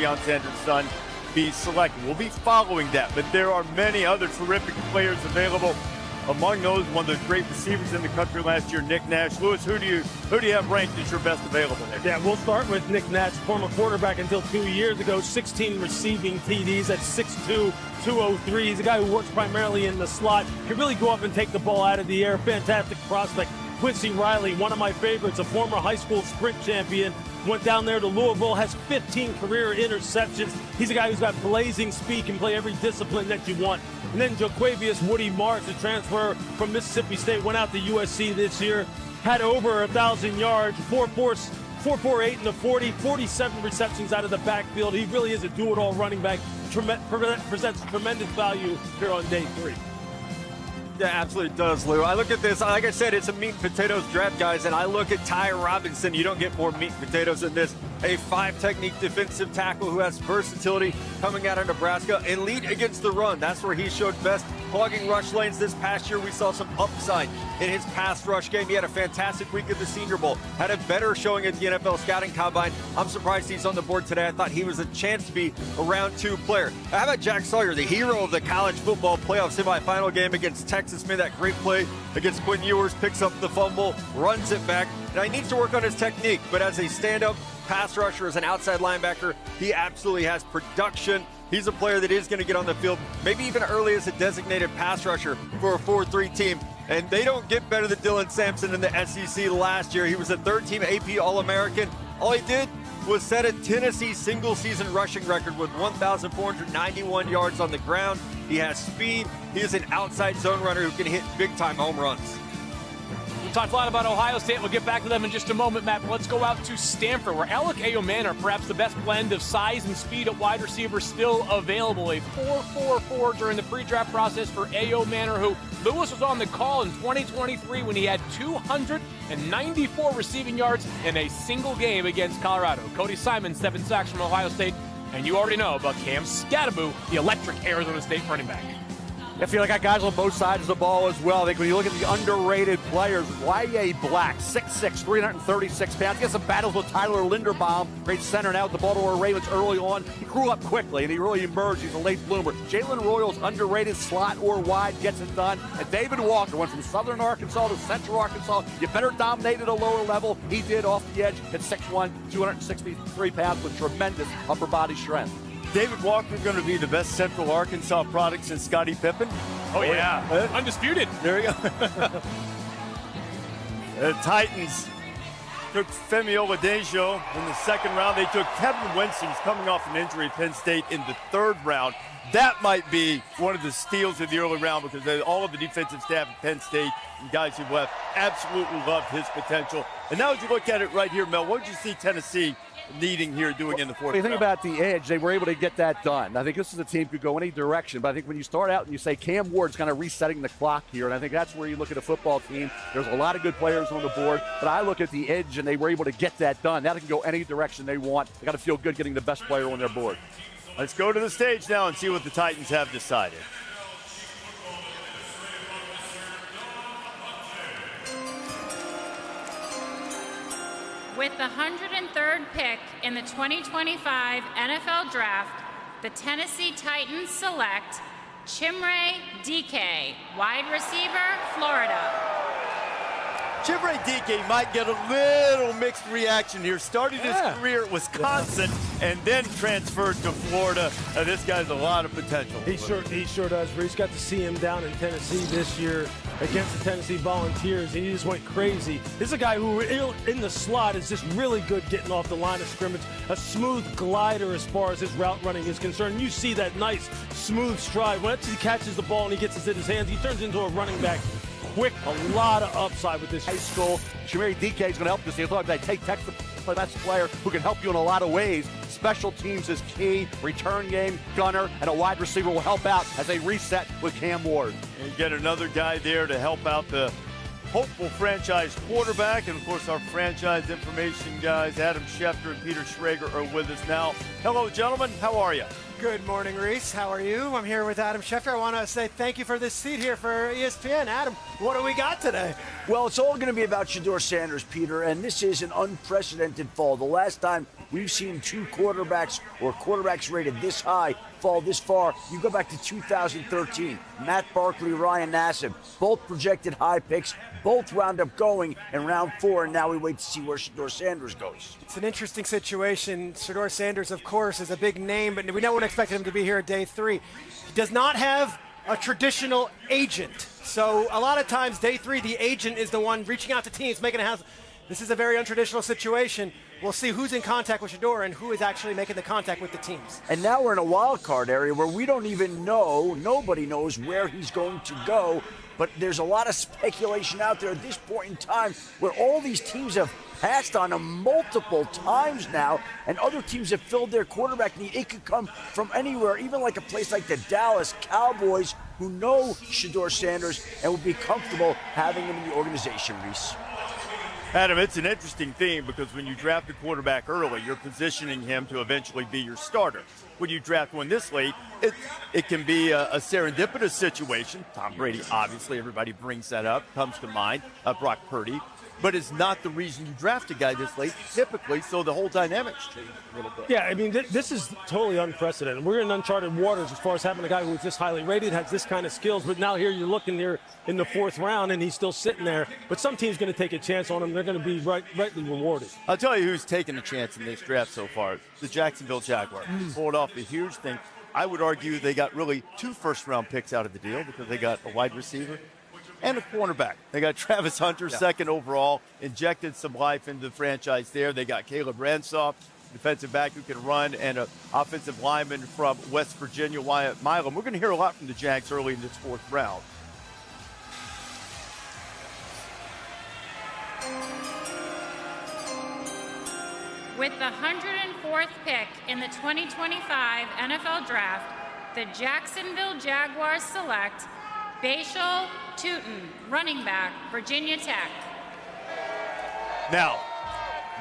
Deion Sanders' son be selected. We'll be following that, but there are many other terrific players available. Among those, one of the great receivers in the country last year, Nick Nash. Lewis, who do you have ranked as your best available there? Yeah, we'll start with Nick Nash, former quarterback until 2 years ago, 16 receiving TDs at 6'2", 203. He's a guy who works primarily in the slot. Can really go up and take the ball out of the air. Fantastic prospect. Quincy Riley, one of my favorites, a former high school sprint champion. Went down there to Louisville, has 15 career interceptions. He's a guy who's got blazing speed, can play every discipline that you want. And then Jaquavius Woody Marks, a transfer from Mississippi State, went out to USC this year, had over 1,000 yards, 4.48 in the 40, 47 receptions out of the backfield. He really is a do-it-all running back. Presents tremendous value here on day 3. Yeah, absolutely does, Lou. I look at this, like I said, it's a meat and potatoes draft, guys, and I look at Ty Robinson. You don't get more meat and potatoes than this. A 5-technique defensive tackle who has versatility coming out of Nebraska. Elite against the run. That's where he showed best. Clogging rush lanes this past year. We saw some upside in his pass rush game. He had a fantastic week at the Senior Bowl. Had a better showing at the NFL Scouting Combine. I'm surprised he's on the board today. I thought he was a chance to be a round 2 player. How about Jack Sawyer, the hero of the college football playoff semifinal game against Texas? Made that great play against Quinn Ewers, picks up the fumble, runs it back. Now he needs to work on his technique, but as a stand-up pass rusher, as an outside linebacker, he absolutely has production. He's a player that is going to get on the field, maybe even early as a designated pass rusher for a 4-3 team. And they don't get better than Dylan Sampson in the SEC last year. He was a 3rd-team AP All-American. All he did was set a Tennessee single-season rushing record with 1,491 yards on the ground. He has speed. He is an outside zone runner who can hit big-time home runs. Talked a lot about Ohio State. We'll get back to them in just a moment, Matt. But let's go out to Stanford, where Alec Ayomanor, perhaps the best blend of size and speed at wide receiver, still available. A 4.44 during the pre-draft process for Ayomanor, who Lewis was on the call in 2023 when he had 294 receiving yards in a single game against Colorado. Cody Simon, 7 sacks from Ohio State. And you already know about Cam Skattebo, the electric Arizona State running back. I feel like I got guys on both sides of the ball as well. I think when you look at the underrated players, Y.A. Black, 6'6", 336 pounds. He has some battles with Tyler Linderbaum, great center now with the Baltimore Ravens early on. He grew up quickly, and he really emerged. He's a late bloomer. Jalen Royals, underrated, slot or wide, gets it done. And David Walker went from Southern Arkansas to Central Arkansas. You better dominate at a lower level. He did off the edge at 6'1", 263 pounds with tremendous upper body strength. David Walker going to be the best Central Arkansas product since Scottie Pippen. Oh, yeah. Undisputed. There you go. The Titans took Femi Oladejo in the 2nd round. They took Kevin Winston, who's coming off an injury at Penn State, in the 3rd round. That might be one of the steals of the early round because all of the defensive staff at Penn State and guys who left absolutely loved his potential. And now as you look at it right here, Mel, what did you see Tennessee needing here doing in the 4th round? When you think about the edge, they were able to get that done. I think this is a team could go any direction, but I think when you start out and you say Cam Ward's kind of resetting the clock here, and I think that's where you look at a football team. There's a lot of good players on the board, but I look at the edge and they were able to get that done. Now they can go any direction they want. They got to feel good getting the best player on their board. Let's go to the stage now and see what the Titans have decided. With the 103rd pick in the 2025 NFL Draft, the Tennessee Titans select Chimere Dike, wide receiver, Florida. Chimere Dike might get a little mixed reaction here. Started his career at Wisconsin and then transferred to Florida. This guy's a lot of potential. He sure does. Reese got to see him down in Tennessee this year against the Tennessee Volunteers, and he just went crazy. This is a guy who in the slot is just really good getting off the line of scrimmage, a smooth glider as far as his route running is concerned. You see that nice, smooth stride. Once he catches the ball and he gets it in his hands, he turns into a running back quick, a lot of upside with this high school. Chimere Dike is going to help this team. They take Texas, the best player who can help you in a lot of ways. Special teams is key. Return game, gunner, and a wide receiver will help out as they reset with Cam Ward. And you get another guy there to help out the hopeful franchise quarterback. And, of course, our franchise information guys, Adam Schefter and Peter Schrager, are with us now. Hello, gentlemen. How are you? Good morning, Reese. How are you? I'm here with Adam Schefter. I want to say thank you for this seat here for ESPN. Adam, what do we got today? Well, it's all going to be about Shedeur Sanders, Peter, and this is an unprecedented fall. The last time we've seen two quarterbacks or quarterbacks rated this high fall this far, you go back to 2013. Matt Barkley, Ryan Nassib, both projected high picks, both wound up going in round 4, and now we wait to see where Shedeur Sanders goes. It's an interesting situation. Shedeur Sanders, of course, is a big name, but we don't expect him to be here at day 3. He does not have a traditional agent. So a lot of times, day 3, the agent is the one reaching out to teams, making a house. This is a very untraditional situation. We'll see who's in contact with Shedeur and who is actually making the contact with the teams. And now we're in a wild card area where we don't even know, nobody knows where he's going to go. But there's a lot of speculation out there at this point in time where all these teams have passed on him multiple times now, and other teams have filled their quarterback need. It could come from anywhere, even like a place like the Dallas Cowboys, who know Shedeur Sanders and will be comfortable having him in the organization, Reese. Adam, it's an interesting thing because when you draft a quarterback early, you're positioning him to eventually be your starter. When you draft one this late, it can be a serendipitous situation. Tom Brady, obviously, everybody brings that up, comes to mind. Brock Purdy. But it's not the reason you draft a guy this late, typically, so the whole dynamics change a little bit. Yeah, I mean, this is totally unprecedented. We're in uncharted waters as far as having a guy who's this highly rated, has this kind of skills, but now here you're looking here in the 4th round, and he's still sitting there. But some team's going to take a chance on him. They're going to be rightly rewarded. I'll tell you who's taken a chance in this draft so far, the Jacksonville Jaguars. Pulled off a huge thing. I would argue they got really 2 first-round picks out of the deal because they got a wide receiver and a cornerback. They got Travis Hunter, 2nd overall, injected some life into the franchise there. They got Caleb Ransaw, defensive back who can run, and an offensive lineman from West Virginia, Wyatt Milam. We're going to hear a lot from the Jags early in this 4th round. With the 104th pick in the 2025 NFL Draft, the Jacksonville Jaguars select Bashal Tutin, running back, Virginia Tech. Now,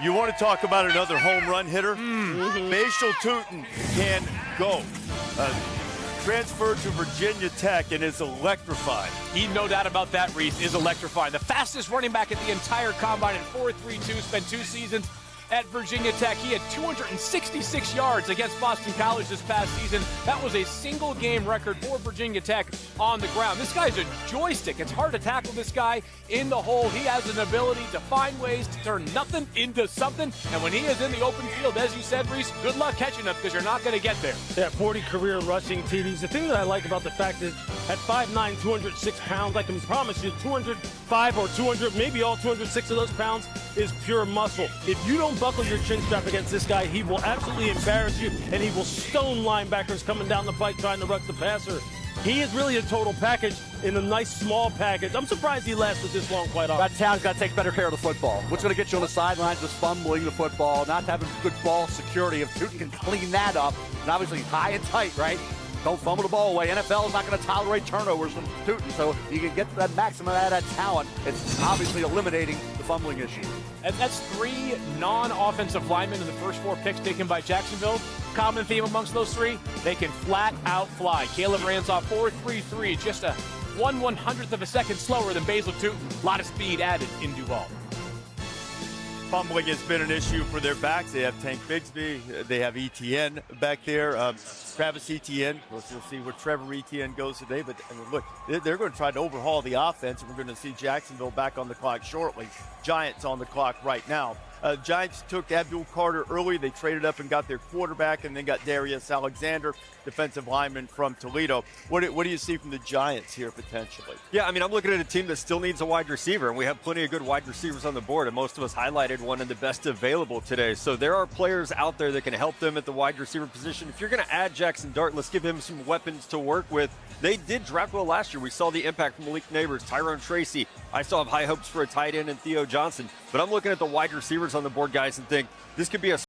you want to talk about another home run hitter? Bashal Tutin can go. Transferred to Virginia Tech and is electrified. No doubt about that, Reese, is electrifying. The fastest running back at the entire combine in 4.32, spent 2 seasons at Virginia Tech. He had 266 yards against Boston College this past season. That was a single game record for Virginia Tech on the ground. This guy's a joystick. It's hard to tackle this guy in the hole. He has an ability to find ways to turn nothing into something. And when he is in the open field, as you said, Reese, good luck catching him because you're not going to get there. Yeah, 40 career rushing TDs. The thing that I like about the fact that at 5'9", 206 pounds, I can promise you 205 or 200, maybe all 206 of those pounds is pure muscle. If you don't buckle your chin strap against this guy, he will absolutely embarrass you, and he will stone linebackers coming down the fight trying to rush the passer. He is really a total package in a nice small package. I'm surprised he lasted this long, quite honestly. That town's got to take better care of the football. What's going to get you on the sidelines is fumbling the football, not having good ball security. If Tutin can clean that up, and obviously high and tight, right? Don't fumble the ball away. NFL is not going to tolerate turnovers from Tutin, so you can get that maximum out of that talent. It's obviously eliminating the fumbling issue. And that's 3 non-offensive linemen in the first 4 picks taken by Jacksonville. Common theme amongst those 3, they can flat out fly. Caleb Ransaw, 4.33, just a 1/100th of a second slower than Bashal Tutin. A lot of speed added in Duval. Fumbling has been an issue for their backs. They have Tank Bigsby. They have Etienne back there. Travis Etienne. We'll see where Trevor Etienne goes today. But I mean, look, they're going to try to overhaul the offense, and we're going to see Jacksonville back on the clock shortly. Giants on the clock right now. Giants took Abdul Carter early. They traded up and got their quarterback, and then got Darius Alexander, defensive lineman from Toledo. What do you see from the Giants here potentially? Yeah, I mean, I'm looking at a team that still needs a wide receiver, and we have plenty of good wide receivers on the board, and most of us highlighted one of the best available today. So there are players out there that can help them at the wide receiver position. If you're going to add Jackson Dart, let's give him some weapons to work with. They did draft well last year. We saw the impact from Malik Neighbors, Tyrone Tracy. I still have high hopes for a tight end and Theo Johnson. But I'm looking at the wide receivers on the board, guys, and think this could be a